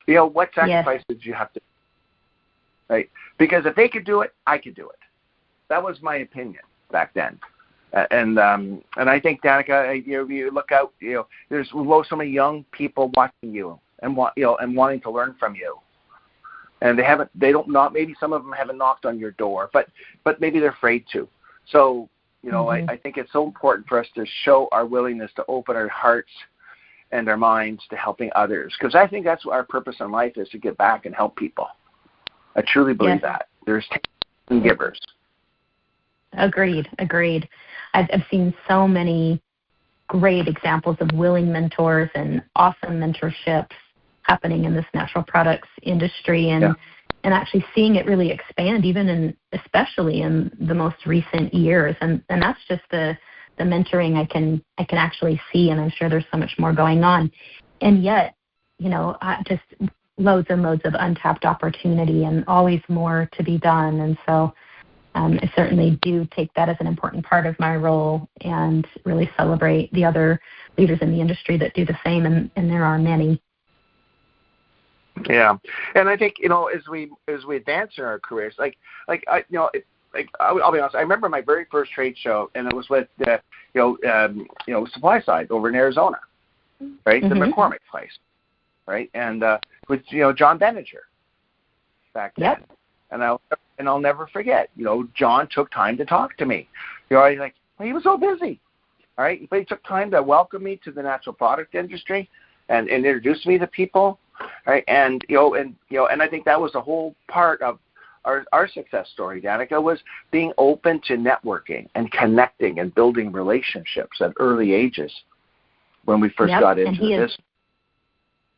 Speaker 3: What sacrifices did you have to? Right, because if they could do it, I could do it. That was my opinion back then, and I think, Danica, you look out. There's so many young people watching you and wanting to learn from you, and maybe some of them haven't knocked on your door, but maybe they're afraid to. So I think it's so important for us to show our willingness to open our hearts and our minds to helping others, because I think that's what our purpose in life is, to give back and help people. I truly believe that. There's takers and givers.
Speaker 4: Agreed. I've seen so many great examples of willing mentors and awesome mentorships happening in this natural products industry, and actually seeing it really expand, especially in the most recent years. And that's just the mentoring I can actually see, and I'm sure there's so much more going on. And yet, just loads and loads of untapped opportunity and always more to be done. And so I certainly do take that as an important part of my role, and really celebrate the other leaders in the industry that do the same, and there are many.
Speaker 3: Yeah, and I think as we advance in our careers, I'll be honest. I remember my very first trade show, and it was with SupplySide over in Arizona, right? The McCormick place, right? And with John Benninger back then. Yep. And I'll never forget. John took time to talk to me. He was so busy, all right? But he took time to welcome me to the natural product industry and introduce me to people, right? And and I think that was the whole part of our success story, Danica, was being open to networking and connecting and building relationships at early ages when we first got into this.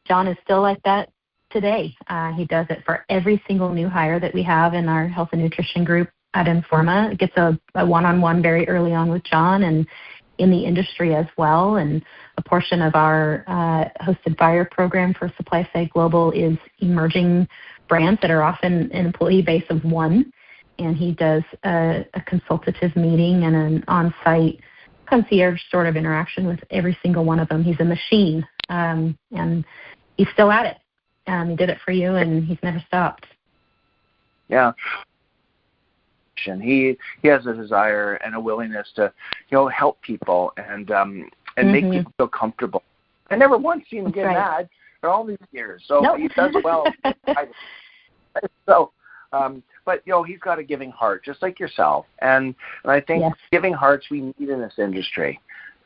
Speaker 4: John is still like that today. He does it for every single new hire that we have in our health and nutrition group at Informa. It gets a one-on-one very early on with John, and in the industry as well. And a portion of our hosted buyer program for SupplySide Global is emerging brands that are often an employee base of one. And he does a consultative meeting and an on-site concierge sort of interaction with every single one of them. He's a machine, and he's still at it. He did it for you, and he's never stopped.
Speaker 3: Yeah. He has a desire and a willingness to, help people and make people feel comfortable. I never once seen him get mad for all these years. So he does well. So, but he's got a giving heart, just like yourself. And I think giving hearts we need in this industry,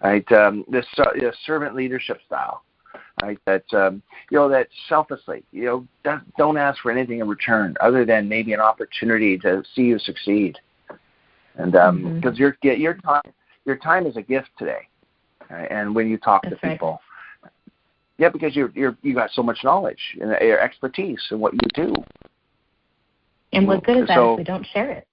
Speaker 3: right? This servant leadership style, right? That that selflessly, don't ask for anything in return other than maybe an opportunity to see you succeed. And because your time is a gift today, right? And when you talk to people. Yeah, because you got so much knowledge and your expertise in what you do.
Speaker 4: And what good is that if we don't share it?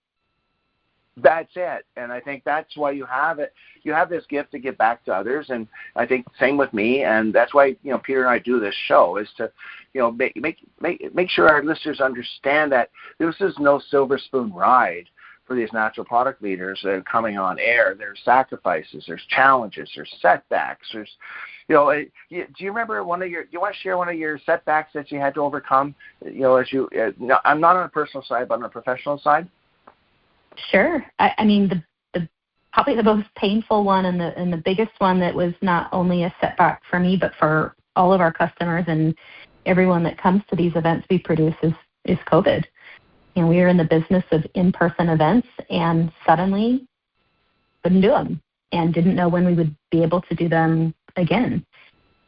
Speaker 3: That's it. And I think that's why you have it. You have this gift to give back to others. And I think same with me. And that's why, Peter and I do this show is to, make sure our listeners understand that this is no silver spoon ride for these natural product leaders that are coming on air. There's sacrifices, there's challenges, there's setbacks, there's, do you remember do you want to share one of your setbacks that you had to overcome, I'm not on a personal side, but on a professional side?
Speaker 4: Sure. I mean, the probably the most painful one and the biggest one that was not only a setback for me, but for all of our customers and everyone that comes to these events we produce is COVID. We are in the business of in-person events, and suddenly couldn't do them and didn't know when we would be able to do them again.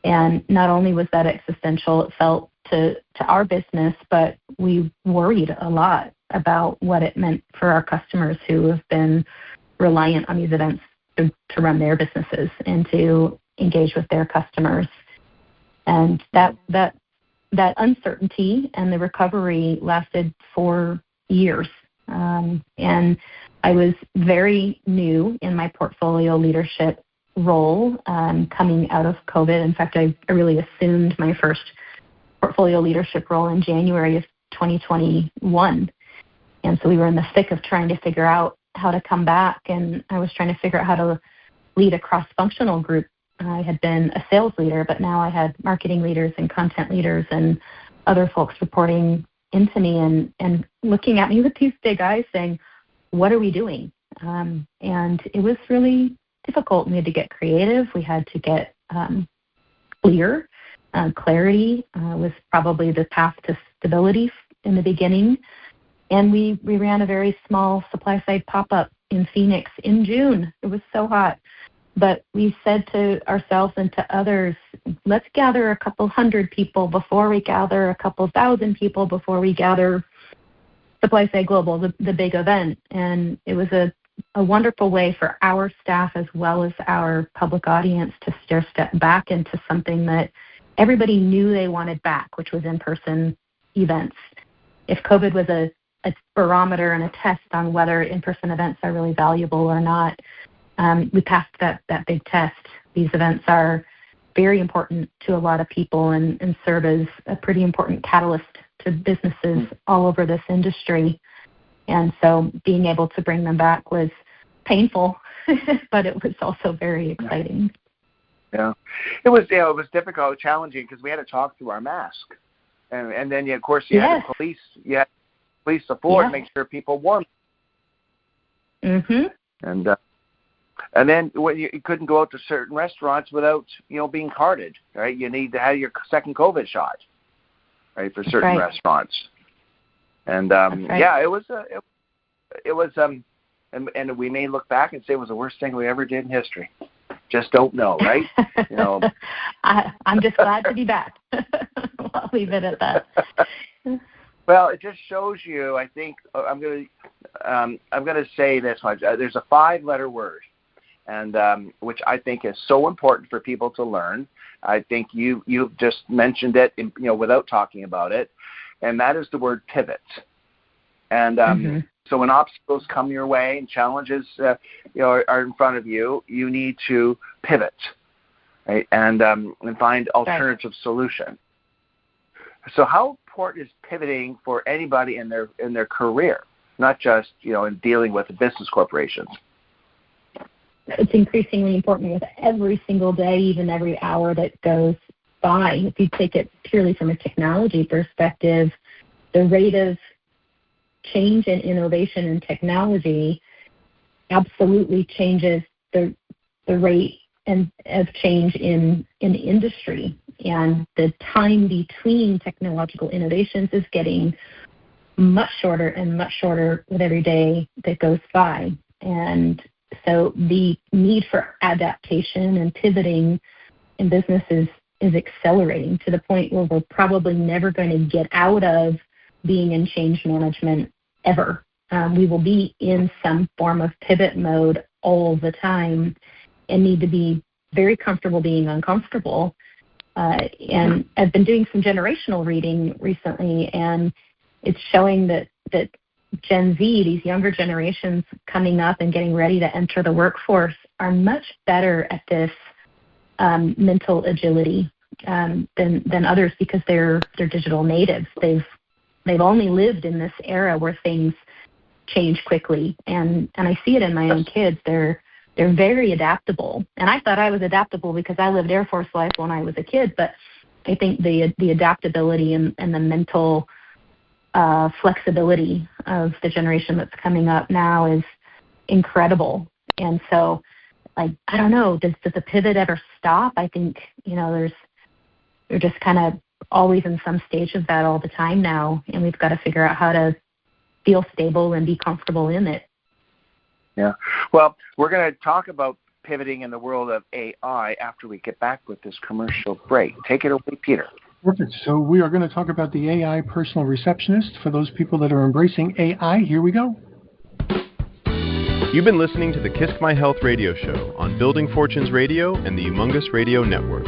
Speaker 4: And not only was that existential, it felt to our business, but we worried a lot about what it meant for our customers who have been reliant on these events to run their businesses and to engage with their customers. And that uncertainty and the recovery lasted 4 years. And I was very new in my portfolio leadership role coming out of COVID. In fact, I really assumed my first portfolio leadership role in January of 2021. And so we were in the thick of trying to figure out how to come back, and I was trying to figure out how to lead a cross-functional group. I had been a sales leader, but now I had marketing leaders and content leaders and other folks reporting into me and looking at me with these big eyes saying, what are we doing? And it was really difficult. We had to get creative. We had to get clear. Clarity was probably the path to stability in the beginning. And we ran a very small SupplySide pop-up in Phoenix in June. It was so hot. But we said to ourselves and to others, let's gather a couple hundred people before we gather a couple thousand people before we gather SupplySide Global, the big event. And it was a wonderful way for our staff as well as our public audience to step back into something that everybody knew they wanted back, which was in-person events. If COVID was a barometer and a test on whether in-person events are really valuable or not, we passed that big test. These events are very important to a lot of people and serve as a pretty important catalyst to businesses all over this industry. And so being able to bring them back was painful, but it was also very exciting.
Speaker 3: Yeah, it was difficult, challenging, because we had to talk through our mask, and then of course you had the police, police support, make sure people warm. And then when you couldn't go out to certain restaurants without being carded, right? You need to have your second COVID shot, right, for certain restaurants. And it was and we may look back and say it was the worst thing we ever did in history. Just don't know, right?
Speaker 4: I'm just glad to be back. I'll leave it at that.
Speaker 3: Well, it just shows you. I think I'm going to say this much. There's a 5-letter word, and which I think is so important for people to learn. I think you've just mentioned it, without talking about it, and that is the word pivot. And so when obstacles come your way and challenges are in front of you, you need to pivot, right? And find alternative solution. So how important is pivoting for anybody in their career, not just in dealing with business corporations?
Speaker 4: It's increasingly important with every single day, even every hour that goes by. If you take it purely from a technology perspective, the rate of change and innovation in technology absolutely changes the rate of change in industry. And the time between technological innovations is getting much shorter and much shorter with every day that goes by. And so the need for adaptation and pivoting in business is accelerating to the point where we're probably never going to get out of being in change management ever. We will be in some form of pivot mode all the time and need to be very comfortable being uncomfortable. And I've been doing some generational reading recently, and it's showing that Gen Z, these younger generations coming up and getting ready to enter the workforce, are much better at this mental agility than others because they're digital natives. They've only lived in this era where things change quickly, and I see it in my own kids. They're very adaptable, and I thought I was adaptable because I lived Air Force life when I was a kid. But I think the adaptability and the mental flexibility of the generation that's coming up now is incredible. And so, I don't know, does the pivot ever stop? I think, we're just kind of always in some stage of that all the time now, and we've got to figure out how to feel stable and be comfortable in it.
Speaker 3: Yeah. Well, we're going to talk about pivoting in the world of AI after we get back with this commercial break. Take it away, Peter.
Speaker 2: Perfect. So we are going to talk about the AI personal receptionist for those people that are embracing AI. Here we go.
Speaker 1: You've been listening to the KISC My Health Radio Show on Building Fortunes Radio and the Humongous Radio Network.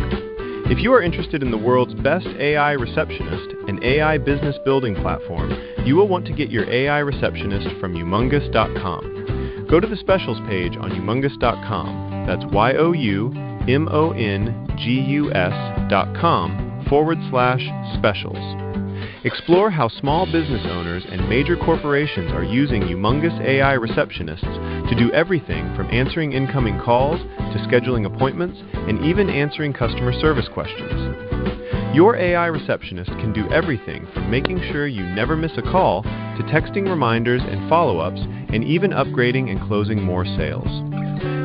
Speaker 1: If you are interested in the world's best AI receptionist and AI business building platform, you will want to get your AI receptionist from humongous.com. Go to the specials page on humongous.com. That's YOUMONGUS.com/specials. Explore how small business owners and major corporations are using Humongous AI receptionists to do everything from answering incoming calls to scheduling appointments and even answering customer service questions. Your AI receptionist can do everything from making sure you never miss a call to texting reminders and follow-ups and even upgrading and closing more sales.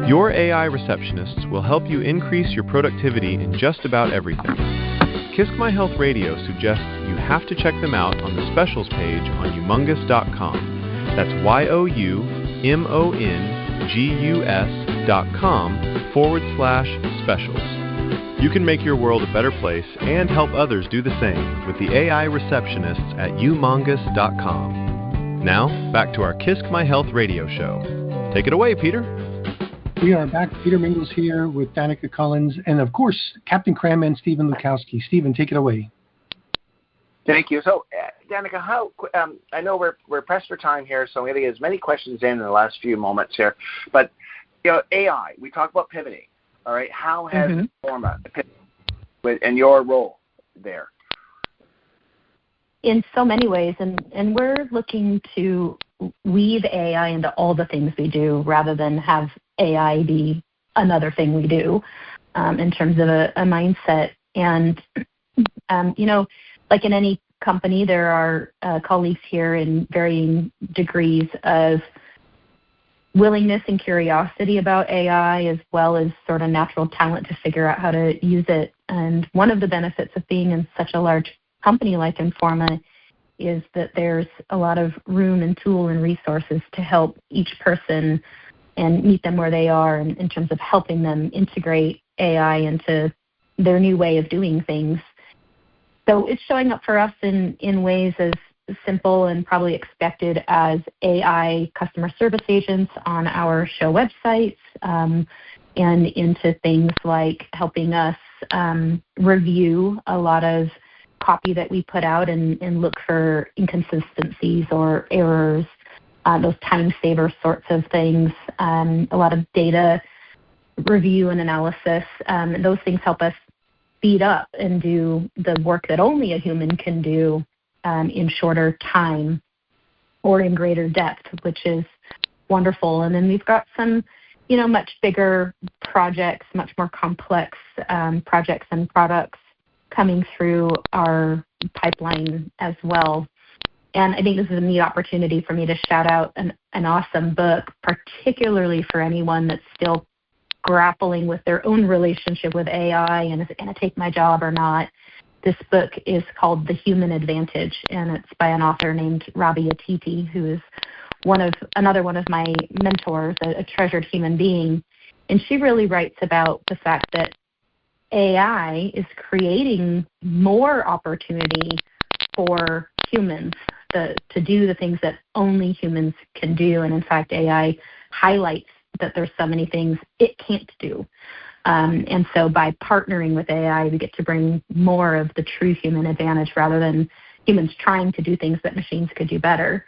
Speaker 1: Your AI receptionists will help you increase your productivity in just about everything. KISC My Health Radio suggests you have to check them out on the specials page on humongous.com. That's YOUMONGUS.com/specials. You can make your world a better place and help others do the same with the AI receptionists at humongous.com. Now, back to our KISC My Health Radio Show. Take it away, Peter.
Speaker 2: We are back. Peter Mingils here with Danica Cullins and, of course, Captain Cranman, Stephen Lukawski. Stephen, take it away.
Speaker 3: Thank you. So, Danica, I know we're pressed for time here, so I'm going to get as many questions in the last few moments here. But, AI, we talk about pivoting, all right? How has Informa pivoted and your role there?
Speaker 4: In so many ways, and we're looking to weave AI into all the things we do rather than have AI be another thing we do in terms of a mindset. And, like in any company, there are colleagues here in varying degrees of willingness and curiosity about AI, as well as sort of natural talent to figure out how to use it. And one of the benefits of being in such a large company like Informa is that there's a lot of room and tool and resources to help each person and meet them where they are in terms of helping them integrate AI into their new way of doing things. So it's showing up for us in ways as simple and probably expected as AI customer service agents on our show websites, and into things like helping us review a lot of copy that we put out and look for inconsistencies or errors, those time saver sorts of things, a lot of data review and analysis. And those things help us speed up and do the work that only a human can do in shorter time or in greater depth, which is wonderful. And then we've got some, much bigger projects, much more complex projects and products coming through our pipeline as well. And I think this is a neat opportunity for me to shout out an awesome book, particularly for anyone that's still grappling with their own relationship with AI and is it going to take my job or not. this book is called The Human Advantage, and it's by an author named Rabi Atiti, who is another one of my mentors, a treasured human being. And she really writes about the fact that AI is creating more opportunity for humans to do the things that only humans can do. And in fact, AI highlights that there's so many things it can't do. And so by partnering with AI, we get to bring more of the true human advantage rather than humans trying to do things that machines could do better.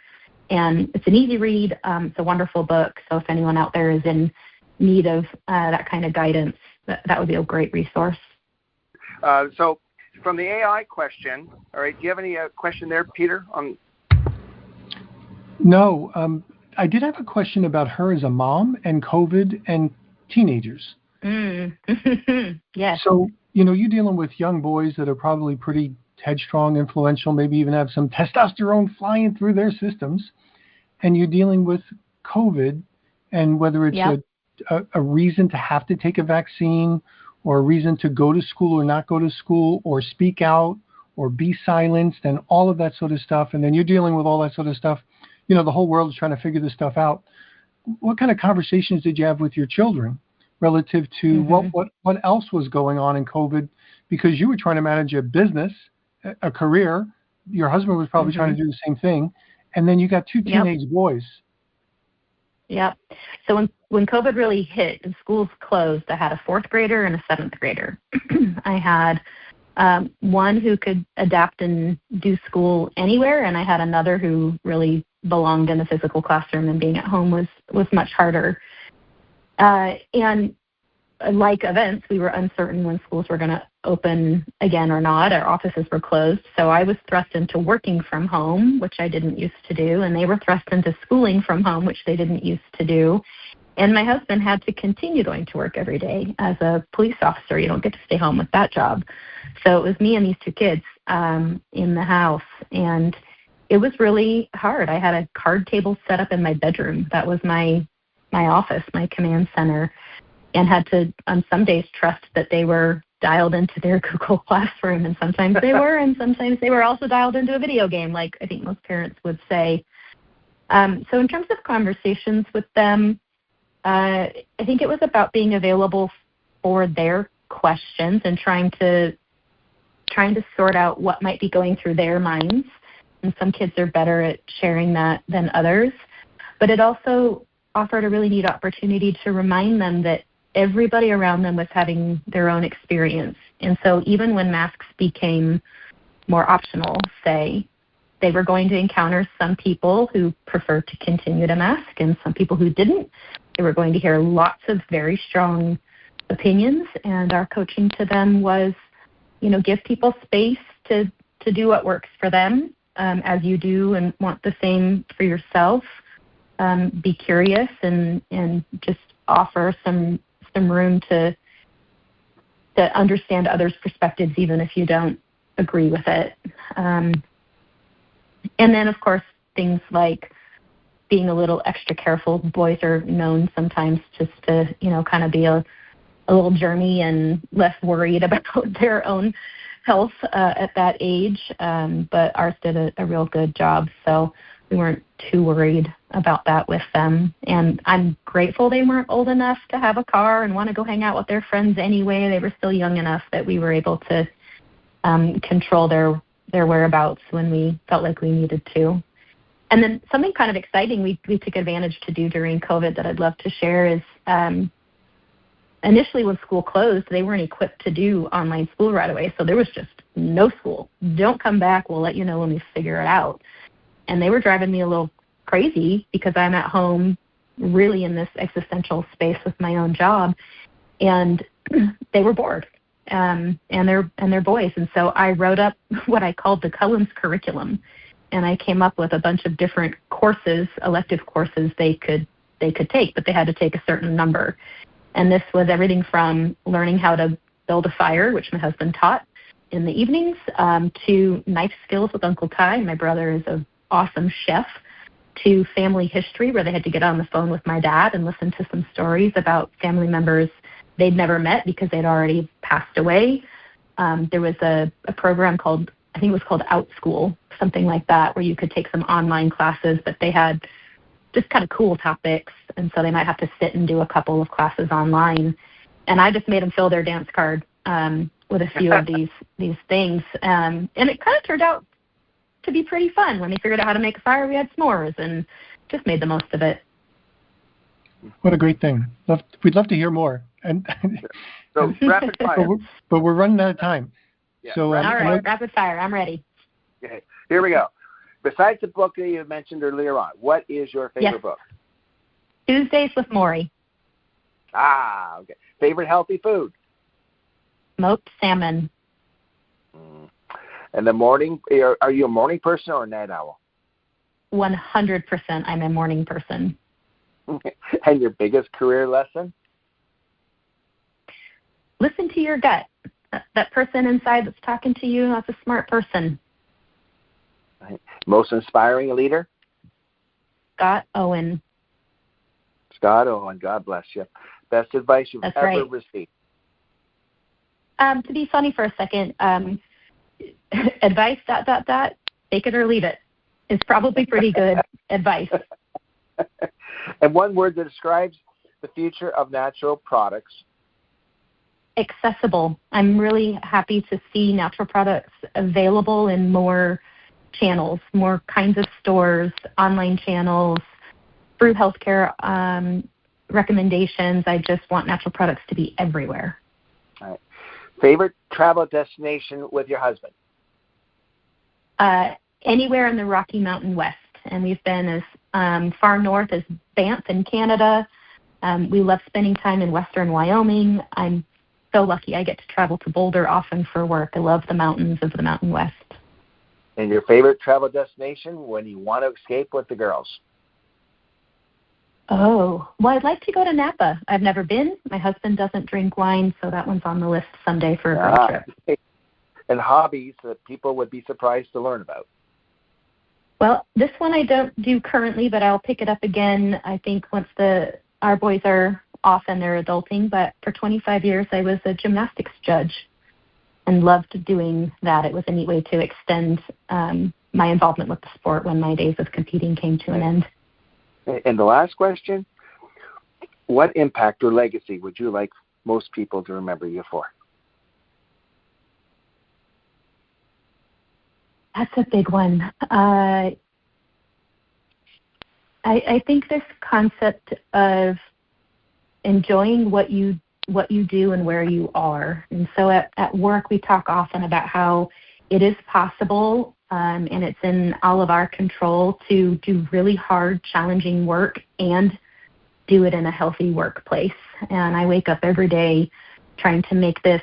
Speaker 4: And it's an easy read. It's a wonderful book. So if anyone out there is in need of that kind of guidance, that would be a great resource.
Speaker 3: So from the AI question, all right, do you have any question there, Peter?
Speaker 2: No. I did have a question about her as a mom and COVID and teenagers.
Speaker 4: Yes.
Speaker 2: So, you're dealing with young boys that are probably pretty headstrong, influential, maybe even have some testosterone flying through their systems. And you're dealing with COVID, and whether it's a reason to have to take a vaccine or a reason to go to school or not go to school or speak out or be silenced and all of that sort of stuff. And then you're dealing with all that sort of stuff. The whole world is trying to figure this stuff out. What kind of conversations did you have with your children relative to what else was going on in COVID? Because you were trying to manage a business, a career. Your husband was probably trying to do the same thing. And then you got two teenage boys.
Speaker 4: Yep. So when COVID really hit and schools closed, I had a 4th grader and a 7th grader. I had one who could adapt and do school anywhere, and I had another who really belonged in a physical classroom, and being at home was much harder. And like events, we were uncertain when schools were going to open again or not. Our offices were closed. So I was thrust into working from home, which I didn't used to do. And they were thrust into schooling from home, which they didn't used to do. And my husband had to continue going to work every day. As a police officer, you don't get to stay home with that job. So it was me and these two kids in the house. And it was really hard. I had a card table set up in my bedroom. That was my office, my command center, and had to, on some days, trust that they were dialed into their Google Classroom. And sometimes they were, and sometimes they were also dialed into a video game, like I think most parents would say. So in terms of conversations with them, I think it was about being available for their questions and trying to sort out what might be going through their minds. And some kids are better at sharing that than others. But it also offered a really neat opportunity to remind them that everybody around them was having their own experience. And so even when masks became more optional, say, they were going to encounter some people who preferred to continue to mask and some people who didn't. They were going to hear lots of very strong opinions, and our coaching to them was, give people space to do what works for them, as you do and want the same for yourself. Be curious and just offer some room to understand others' perspectives, even if you don't agree with it. And then, of course, things like being a little extra careful. Boys are known sometimes just to, kind of be a little germy and less worried about their own health at that age. But ours did a real good job, so we weren't too worried about that with them. And I'm grateful they weren't old enough to have a car and want to go hang out with their friends anyway. They were still young enough that we were able to control their whereabouts when we felt like we needed to. And then something kind of exciting we took advantage to do during COVID that I'd love to share is initially when school closed, they weren't equipped to do online school right away. So there was just no school. Don't come back. We'll let you know when we figure it out. And they were driving me a little crazy because I'm at home really in this existential space with my own job. And they were bored. And they're boys. And so I wrote up what I called the Cullins curriculum. And I came up with a bunch of different courses, elective courses they could take, but they had to take a certain number. And this was everything from learning how to build a fire, which my husband taught in the evenings, to knife skills with Uncle Ty. My brother is an awesome chef, to family history, where they had to get on the phone with my dad and listen to some stories about family members they'd never met because they'd already passed away, there was a program called, I think it was called OutSchool, something like that, where you could take some online classes, but they had just kind of cool topics, and so they might have to sit and do a couple of classes online. And I just made them fill their dance card with a few of these things, and it kind of turned out to be pretty fun. When they figured out how to make a fire, we had s'mores and just made the most of it.
Speaker 2: What a great thing. We'd love to hear more. And
Speaker 3: so rapid fire.
Speaker 2: But we're running out of time.
Speaker 3: Yeah,
Speaker 2: so
Speaker 4: all right, rapid fire. I'm ready.
Speaker 3: Okay, here we go. Besides the book that you mentioned earlier on, what is your favorite book?
Speaker 4: Tuesdays with Maury.
Speaker 3: Ah, okay. Favorite healthy food?
Speaker 4: Smoked salmon.
Speaker 3: And the morning, are you a morning person or a night owl?
Speaker 4: 100% I'm a morning person.
Speaker 3: And your biggest career lesson?
Speaker 4: Listen to your gut. That person inside that's talking to you, that's a smart person.
Speaker 3: Most inspiring leader?
Speaker 4: Scott Owen.
Speaker 3: Scott Owen, God bless you. Best advice you've ever received?
Speaker 4: To be funny for a second, advice, ... take it or leave it, is probably pretty good advice.
Speaker 3: And one word that describes the future of natural products?
Speaker 4: Accessible. I'm really happy to see natural products available in more channels, more kinds of stores, online channels, through healthcare recommendations. I just want natural products to be everywhere.
Speaker 3: All right. Favorite travel destination with your husband?
Speaker 4: Anywhere in the Rocky Mountain West. And we've been as far north as Banff in Canada. We love spending time in western Wyoming. I'm so lucky I get to travel to Boulder often for work. I love the mountains of the Mountain West.
Speaker 3: And your favorite travel destination when you want to escape with the girls?
Speaker 4: Oh, well, I'd like to go to Napa. I've never been. My husband doesn't drink wine, so that one's on the list someday for a girl trip.
Speaker 3: And hobbies that people would be surprised to learn about?
Speaker 4: Well, this one I don't do currently, but I'll pick it up again, I think, once our boys are off and they're adulting. But for 25 years, I was a gymnastics judge and loved doing that. It was a neat way to extend my involvement with the sport when my days of competing came to an end.
Speaker 3: And the last question, what impact or legacy would you like most people to remember you for?
Speaker 4: That's a big one. I think this concept of enjoying what you do and where you are. And so at work, we talk often about how it is possible and it's in all of our control to do really hard, challenging work and do it in a healthy workplace. And I wake up every day trying to make this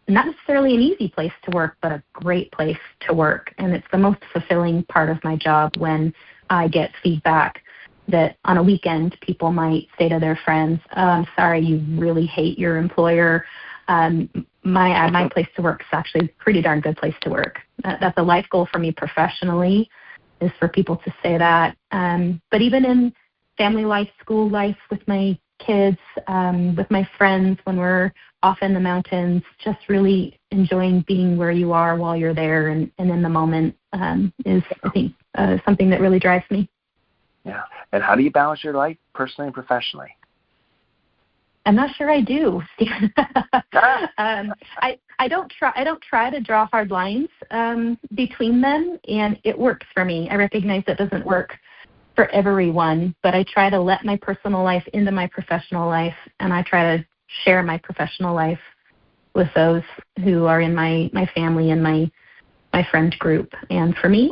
Speaker 4: not necessarily an easy place to work, but a great place to work. And it's the most fulfilling part of my job when I get feedback that on a weekend people might say to their friends, oh, I'm sorry, you really hate your employer. My place to work is actually a pretty darn good place to work. That's a life goal for me professionally, is for people to say that. But even in family life, school life, with my kids, with my friends, when we're off in the mountains, just really enjoying being where you are while you're there and in the moment is, I think, something that really drives me.
Speaker 3: Yeah. And how do you balance your life personally and professionally?
Speaker 4: I'm not sure I do, Stephen. I don't try to draw hard lines between them, and it works for me. I recognize it doesn't work for everyone, but I try to let my personal life into my professional life, and I try to share my professional life with those who are in my family and my friend group. And for me,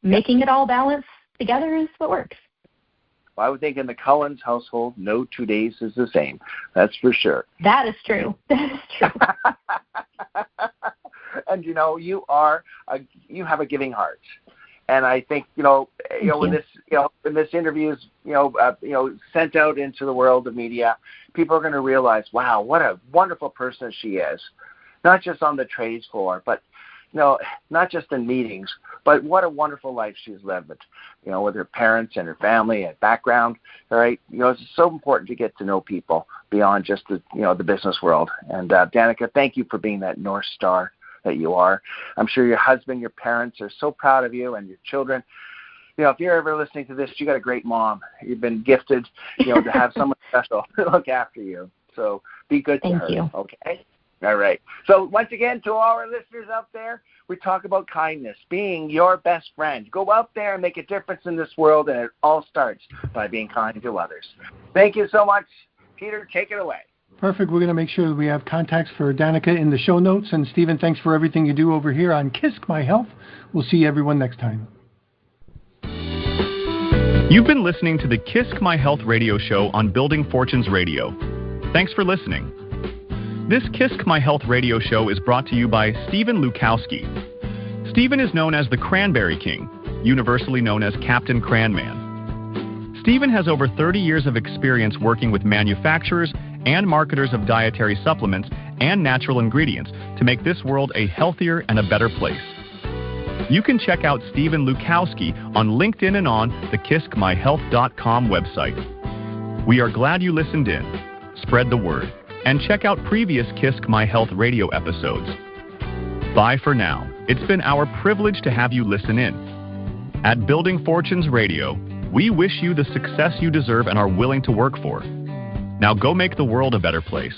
Speaker 4: making it all balance together is what works.
Speaker 3: Well, I would think in the Cullins household, no 2 days is the same. That's for sure.
Speaker 4: That is true. That is true.
Speaker 3: And you have a giving heart, and I think when this interview is sent out into the world of media, people are going to realize, wow, what a wonderful person she is, not just on the trades floor, but not just in meetings, but what a wonderful life she's lived, with her parents and her family and background. All right, it's so important to get to know people beyond just the business world. And Danica, thank you for being that North Star that you are. I'm sure your husband, your parents are so proud of you, and your children. If you're ever listening to this, you got a great mom. You've been gifted, to have someone special to look after you. So be good to her.
Speaker 4: Thank you.
Speaker 3: Okay. All right. So once again, to all our listeners out there, we talk about kindness, being your best friend. Go out there and make a difference in this world, and it all starts by being kind to others. Thank you so much. Peter, take it away.
Speaker 2: Perfect. We're going to make sure that we have contacts for Danica in the show notes. And Stephen, thanks for everything you do over here on KISC My Health. We'll see everyone next time.
Speaker 1: You've been listening to the KISC My Health radio show on Building Fortunes Radio. Thanks for listening. This KISC My Health radio show is brought to you by Stephen Lukawski. Stephen is known as the Cranberry King, universally known as Captain Cranman. Stephen has over 30 years of experience working with manufacturers and marketers of dietary supplements and natural ingredients to make this world a healthier and a better place. You can check out Stephen Lukawski on LinkedIn and on the KISCMyHealth.com website. We are glad you listened in. Spread the word and check out previous KISC My Health radio episodes. Bye for now. It's been our privilege to have you listen in. At Building Fortunes Radio, we wish you the success you deserve and are willing to work for. Now go make the world a better place.